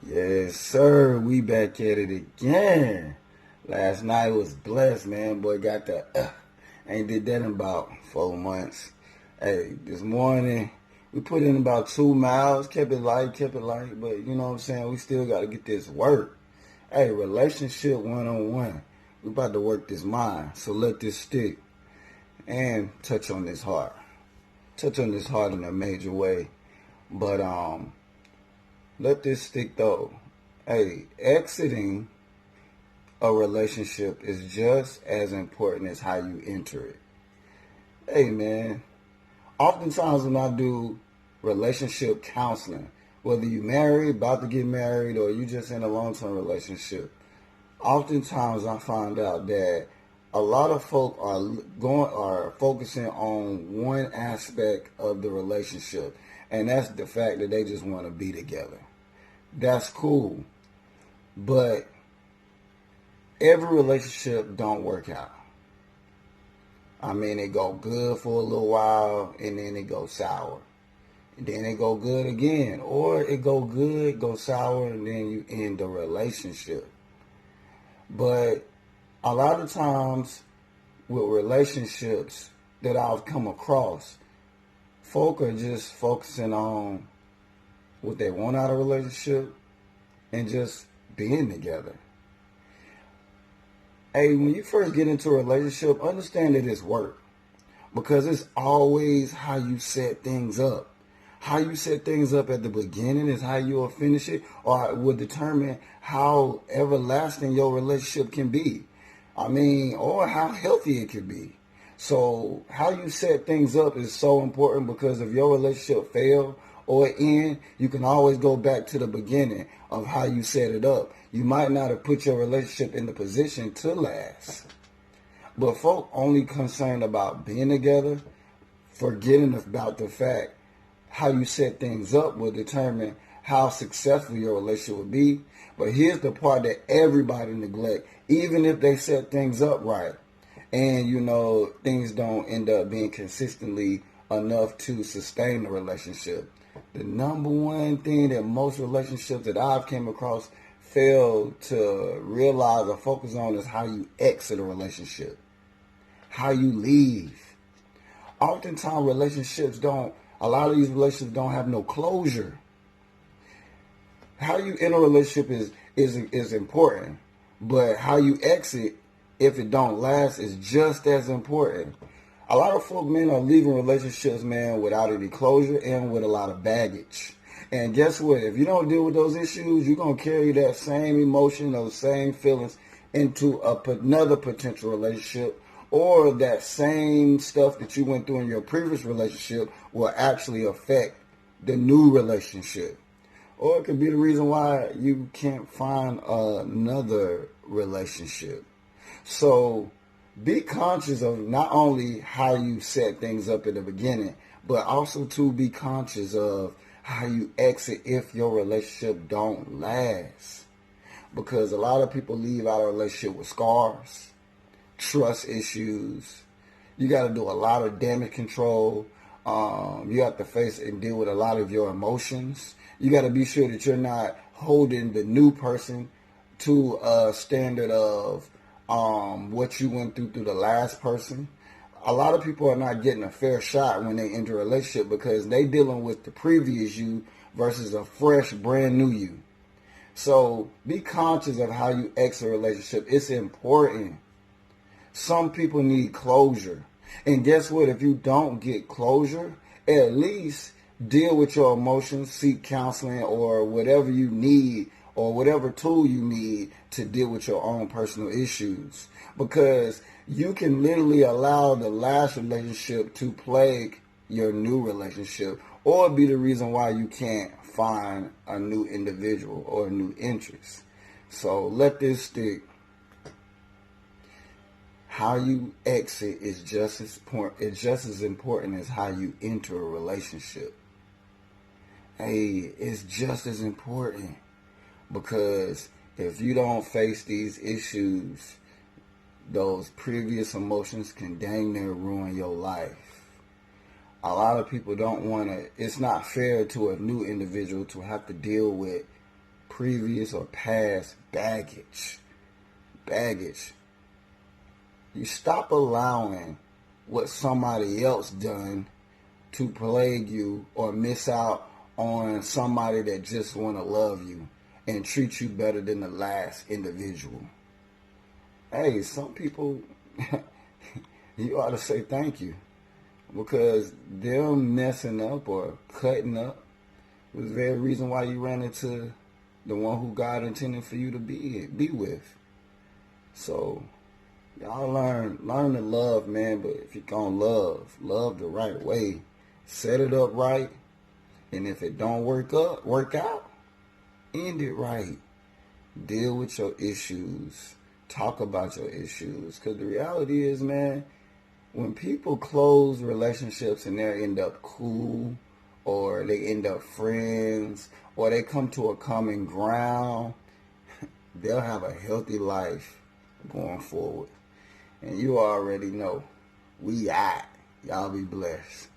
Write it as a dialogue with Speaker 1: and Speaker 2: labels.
Speaker 1: Yes, sir. We back at it again. Last night was blessed, man. Boy, got the ain't did that in about 4 months. Hey, this morning we put in about 2 miles. Kept it light. But you know what I'm saying. We still got to get this work. Hey, relationship 101. We about to work this mind. So let this stick and touch on this heart. Touch on this heart in a major way. But let this stick though. Hey, exiting a relationship is just as important as how you enter it. Hey man, oftentimes when I do relationship counseling, whether you married, about to get married, or you just in a long-term relationship, oftentimes I find out that a lot of folk are focusing on one aspect of the relationship, and that's the fact that they just want to be together. That's cool, but every relationship don't work out. I mean, it go good for a little while, and then it go sour. And then it go good again. Or it go good, go sour, and then you end the relationship. But a lot of times with relationships that I've come across, folk are just focusing on what they want out of a relationship and just being together. Hey, when you first get into a relationship, understand that it's work. Because it's always how you set things up. How you set things up at the beginning is how you'll finish it, or will determine how everlasting your relationship can be. I mean, or how healthy it can be. So how you set things up is so important, because if your relationship fail or end, you can always go back to the beginning of how you set it up. You might not have put your relationship in the position to last. But folk only concerned about being together, forgetting about the fact how you set things up will determine how successful your relationship will be. But here's the part that everybody neglect. Even if they set things up right, and things don't end up being consistently enough to sustain the relationship, the number one thing that most relationships that I've came across fail to realize or focus on is how you exit a relationship, how you leave. Oftentimes a lot of these relationships don't have no closure. How you enter a relationship is important, but how you exit, if it don't last, is just as important. A lot of folk, man, are leaving relationships, man, without any closure and with a lot of baggage. And guess what? If you don't deal with those issues, you're going to carry that same emotion, those same feelings into another potential relationship, or that same stuff that you went through in your previous relationship will actually affect the new relationship. Or it could be the reason why you can't find another relationship. So be conscious of not only how you set things up at the beginning, but also to be conscious of how you exit if your relationship don't last. Because a lot of people leave out a relationship with scars, trust issues. You got to do a lot of damage control. You have to face and deal with a lot of your emotions. You got to be sure that you're not holding the new person to a standard of what you went through the last person. A lot of people are not getting a fair shot when they enter a relationship because they dealing with the previous you versus a fresh, brand new you. So be conscious of how you exit a relationship. It's important. Some people need closure. And guess what? If you don't get closure, at least deal with your emotions, seek counseling or whatever you need, or whatever tool you need to deal with your own personal issues. Because you can literally allow the last relationship to plague your new relationship, or be the reason why you can't find a new individual or a new interest. So let this stick. How you exit is just as important. It's just as important as how you enter a relationship. Hey, it's just as important, because if you don't face these issues, those previous emotions can dang near ruin your life. A lot of people don't want to. It's not fair to a new individual to have to deal with previous or past baggage. You stop allowing what somebody else done to plague you or miss out on somebody that just want to love you and treat you better than the last individual. Hey, some people, you ought to say thank you, because them messing up or cutting up was the very reason why you ran into the one who God intended for you to be with. So y'all learn to love, man. But if you're gonna love the right way. Set it up right, and if it don't work out, end it right. Deal with your issues. Talk about your issues. Because the reality is, man, when people close relationships and they end up cool, or they end up friends, or they come to a common ground, they'll have a healthy life going forward. And you already know, y'all be blessed.